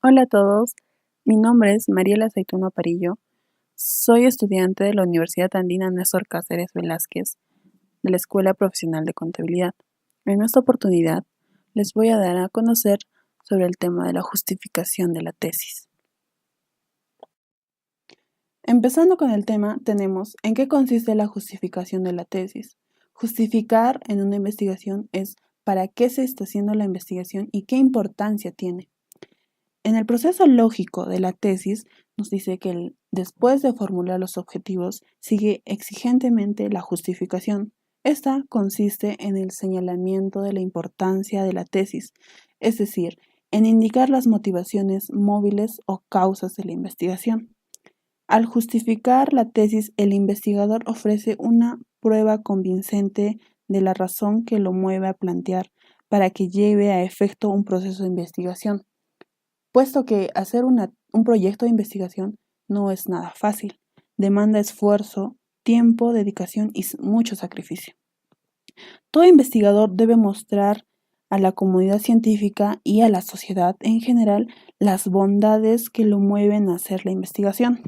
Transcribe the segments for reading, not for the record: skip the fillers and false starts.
Hola a todos, mi nombre es Mariela Zaituno Parillo, soy estudiante de la Universidad Andina Néstor Cáceres Velázquez de la Escuela Profesional de Contabilidad. En esta oportunidad les voy a dar a conocer sobre el tema de la justificación de la tesis. Empezando con el tema, tenemos ¿en qué consiste la justificación de la tesis? Justificar en una investigación es para qué se está haciendo la investigación y qué importancia tiene. En el proceso lógico de la tesis nos dice que después de formular los objetivos sigue exigentemente la justificación. Esta consiste en el señalamiento de la importancia de la tesis, es decir, en indicar las motivaciones móviles o causas de la investigación. Al justificar la tesis, el investigador ofrece una prueba convincente de la razón que lo mueve a plantear para que lleve a efecto un proceso de investigación, puesto que hacer un proyecto de investigación no es nada fácil, demanda esfuerzo, tiempo, dedicación y mucho sacrificio. Todo investigador debe mostrar a la comunidad científica y a la sociedad en general las bondades que lo mueven a hacer la investigación.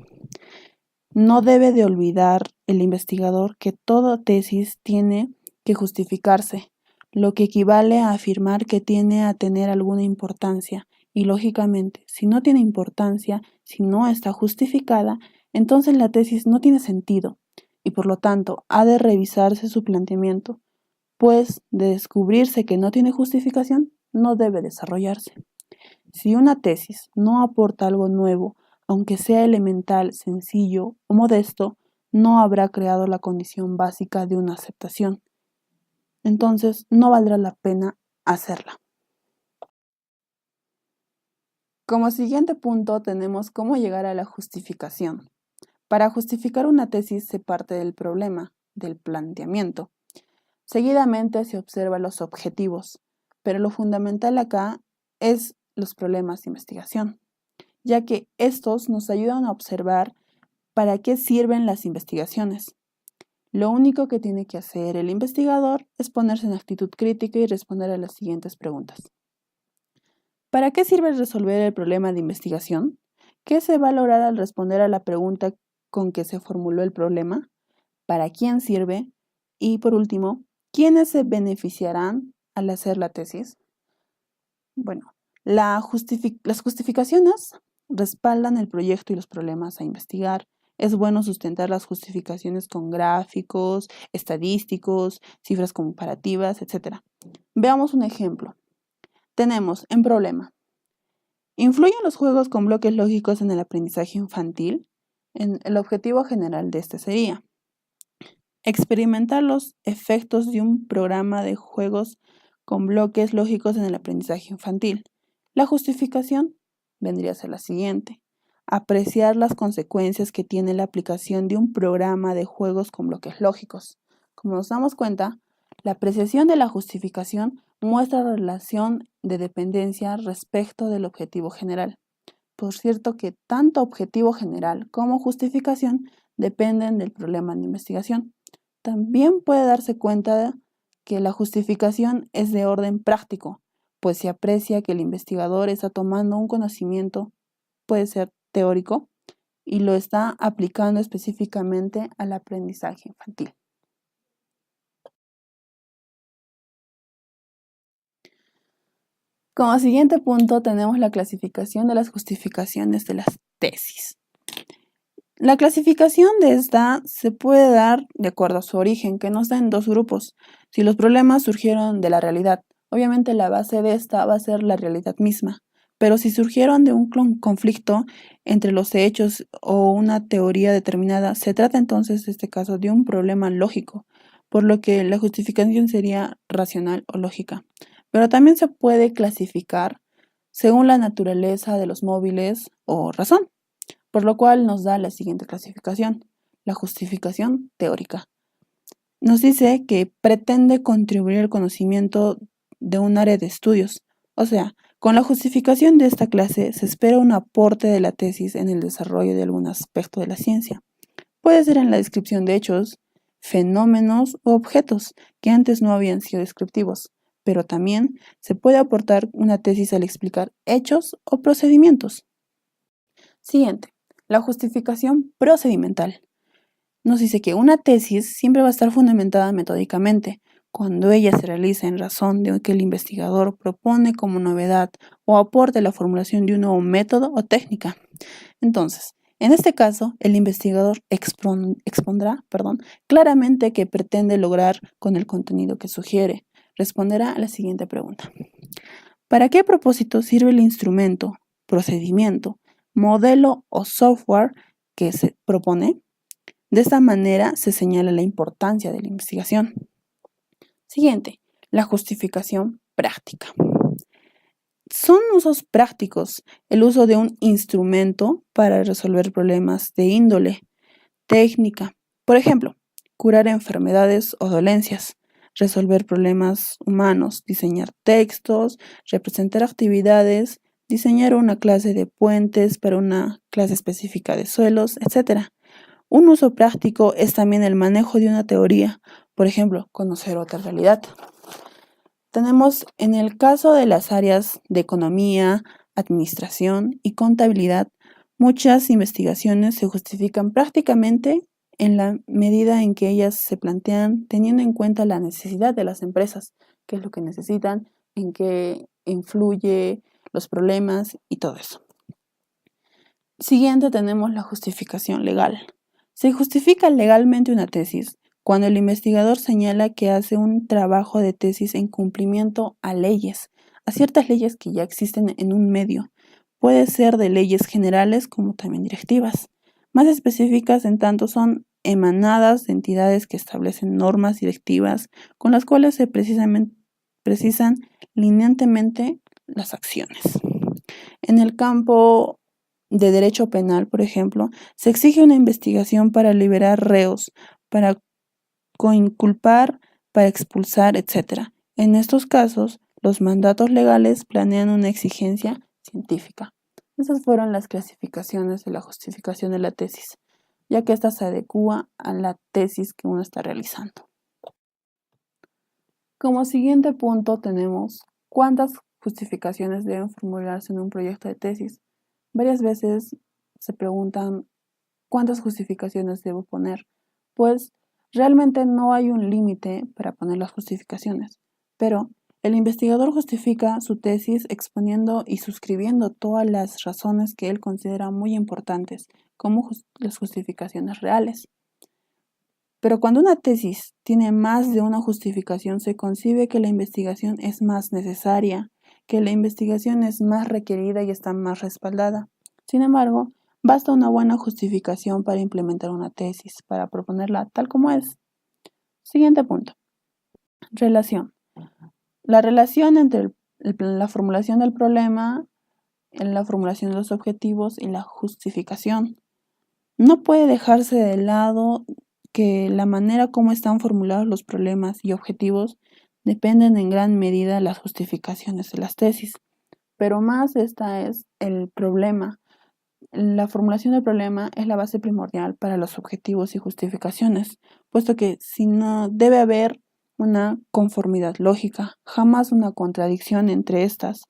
No debe de olvidar el investigador que toda tesis tiene que justificarse, lo que equivale a afirmar que tiene a tener alguna importancia. Y lógicamente, si no tiene importancia, si no está justificada, entonces la tesis no tiene sentido y por lo tanto ha de revisarse su planteamiento, pues de descubrirse que no tiene justificación, no debe desarrollarse. Si una tesis no aporta algo nuevo, aunque sea elemental, sencillo o modesto, no habrá creado la condición básica de una aceptación. Entonces, no valdrá la pena hacerla. Como siguiente punto tenemos cómo llegar a la justificación. Para justificar una tesis se parte del problema, del planteamiento. Seguidamente se observan los objetivos, pero lo fundamental acá es los problemas de investigación, ya que estos nos ayudan a observar para qué sirven las investigaciones. Lo único que tiene que hacer el investigador es ponerse en actitud crítica y responder a las siguientes preguntas. ¿Para qué sirve resolver el problema de investigación? ¿Qué se va a lograr al responder a la pregunta con que se formuló el problema? ¿Para quién sirve? Y por último, ¿quiénes se beneficiarán al hacer la tesis? Bueno, las justificaciones respaldan el proyecto y los problemas a investigar. Es bueno sustentar las justificaciones con gráficos, estadísticos, cifras comparativas, etc. Veamos un ejemplo. Tenemos en problema: ¿influyen los juegos con bloques lógicos en el aprendizaje infantil? El objetivo general de este sería experimentar los efectos de un programa de juegos con bloques lógicos en el aprendizaje infantil. La justificación vendría a ser la siguiente: apreciar las consecuencias que tiene la aplicación de un programa de juegos con bloques lógicos. Como nos damos cuenta, la apreciación de la justificación muestra la relación de dependencia respecto del objetivo general. Por cierto que tanto objetivo general como justificación dependen del problema de investigación. También puede darse cuenta que la justificación es de orden práctico, pues se aprecia que el investigador está tomando un conocimiento, puede ser teórico, y lo está aplicando específicamente al aprendizaje infantil. Como siguiente punto tenemos la clasificación de las justificaciones de las tesis. La clasificación de esta se puede dar de acuerdo a su origen, que nos da en dos grupos. Si los problemas surgieron de la realidad, obviamente la base de esta va a ser la realidad misma, pero si surgieron de un conflicto entre los hechos o una teoría determinada, se trata entonces, en este caso, de un problema lógico, por lo que la justificación sería racional o lógica. Pero también se puede clasificar según la naturaleza de los móviles o razón, por lo cual nos da la siguiente clasificación: la justificación teórica. Nos dice que pretende contribuir al conocimiento de un área de estudios. O sea, con la justificación de esta clase se espera un aporte de la tesis en el desarrollo de algún aspecto de la ciencia. Puede ser en la descripción de hechos, fenómenos o objetos que antes no habían sido descriptivos, pero también se puede aportar una tesis al explicar hechos o procedimientos. Siguiente, la justificación procedimental. Nos dice que una tesis siempre va a estar fundamentada metódicamente, cuando ella se realiza en razón de que el investigador propone como novedad o aporte la formulación de un nuevo método o técnica. Entonces, en este caso, el investigador expondrá claramente qué pretende lograr con el contenido que sugiere. Responderá a la siguiente pregunta. ¿Para qué propósito sirve el instrumento, procedimiento, modelo o software que se propone? De esta manera se señala la importancia de la investigación. Siguiente, la justificación práctica. Son usos prácticos el uso de un instrumento para resolver problemas de índole técnica. Por ejemplo, curar enfermedades o dolencias, resolver problemas humanos, diseñar textos, representar actividades, diseñar una clase de puentes para una clase específica de suelos, etc. Un uso práctico es también el manejo de una teoría, por ejemplo, conocer otra realidad. Tenemos en el caso de las áreas de economía, administración y contabilidad, muchas investigaciones se justifican prácticamente en la medida en que ellas se plantean teniendo en cuenta la necesidad de las empresas, qué es lo que necesitan, en qué influye los problemas y todo eso. Siguiente tenemos la justificación legal. Se justifica legalmente una tesis cuando el investigador señala que hace un trabajo de tesis en cumplimiento a leyes, a ciertas leyes que ya existen en un medio. Puede ser de leyes generales como también directivas. Más específicas en tanto son emanadas de entidades que establecen normas directivas con las cuales se precisan linealmente las acciones. En el campo de derecho penal, por ejemplo, se exige una investigación para liberar reos, para coinculpar, para expulsar, etc. En estos casos, los mandatos legales planean una exigencia científica. Esas fueron las clasificaciones de la justificación de la tesis, ya que ésta se adecúa a la tesis que uno está realizando. Como siguiente punto tenemos cuántas justificaciones deben formularse en un proyecto de tesis. Varias veces se preguntan cuántas justificaciones debo poner, pues realmente no hay un límite para poner las justificaciones, pero el investigador justifica su tesis exponiendo y suscribiendo todas las razones que él considera muy importantes, como las justificaciones reales. Pero cuando una tesis tiene más de una justificación, se concibe que la investigación es más necesaria, que la investigación es más requerida y está más respaldada. Sin embargo, basta una buena justificación para implementar una tesis, para proponerla tal como es. Siguiente punto. Relación. La relación entre la formulación del problema, la formulación de los objetivos y la justificación. No puede dejarse de lado que la manera como están formulados los problemas y objetivos dependen en gran medida de las justificaciones de las tesis. Pero más esta es el problema. La formulación del problema es la base primordial para los objetivos y justificaciones, puesto que si no debe haber una conformidad lógica, jamás una contradicción entre estas.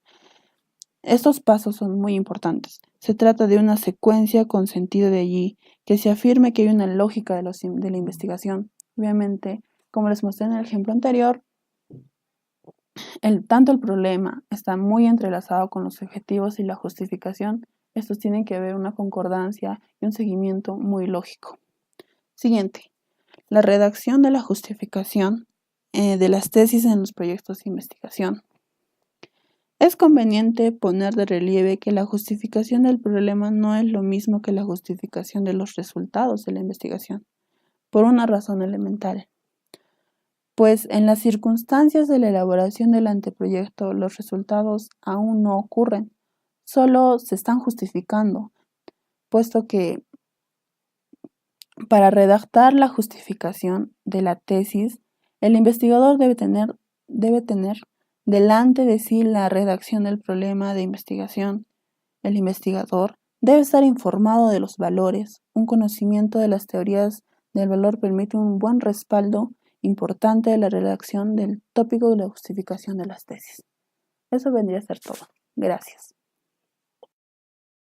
Estos pasos son muy importantes. Se trata de una secuencia con sentido de allí, que se afirme que hay una lógica de la investigación. Obviamente, como les mostré en el ejemplo anterior, tanto el problema está muy entrelazado con los objetivos y la justificación. Estos tienen que haber una concordancia y un seguimiento muy lógico. Siguiente, la redacción de la justificación de las tesis en los proyectos de investigación. Es conveniente poner de relieve que la justificación del problema no es lo mismo que la justificación de los resultados de la investigación, por una razón elemental. Pues en las circunstancias de la elaboración del anteproyecto los resultados aún no ocurren, solo se están justificando, puesto que para redactar la justificación de la tesis, el investigador debe tener delante de sí la redacción del problema de investigación. El investigador debe estar informado de los valores. Un conocimiento de las teorías del valor permite un buen respaldo importante de la redacción del tópico de la justificación de las tesis. Eso vendría a ser todo. Gracias.